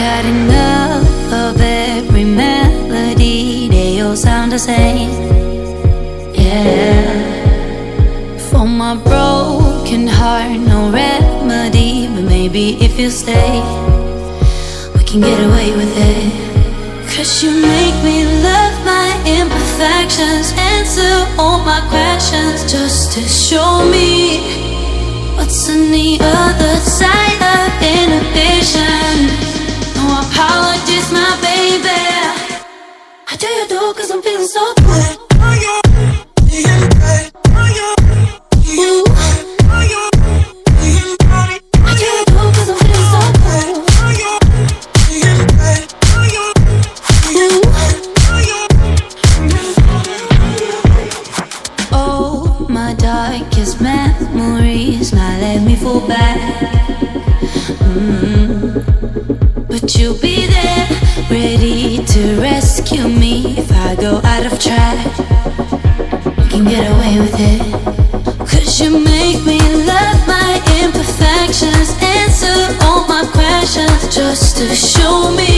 got enough of every melody, they all sound the same. Yeah. For my broken heart, no remedy, but maybe if you stay, we can get away with it. 'Cause you make me love my imperfections, answer all my questions, just to show me what's on the other side of inhibition. No apologies, my baby. How do you do? 'Cause I'm feeling so good. Darkest memories now let me fall back. But you'll be there, ready to rescue me if I go out of track. You can get away with it. 'Cause you make me love my imperfections, answer all my questions, just to show me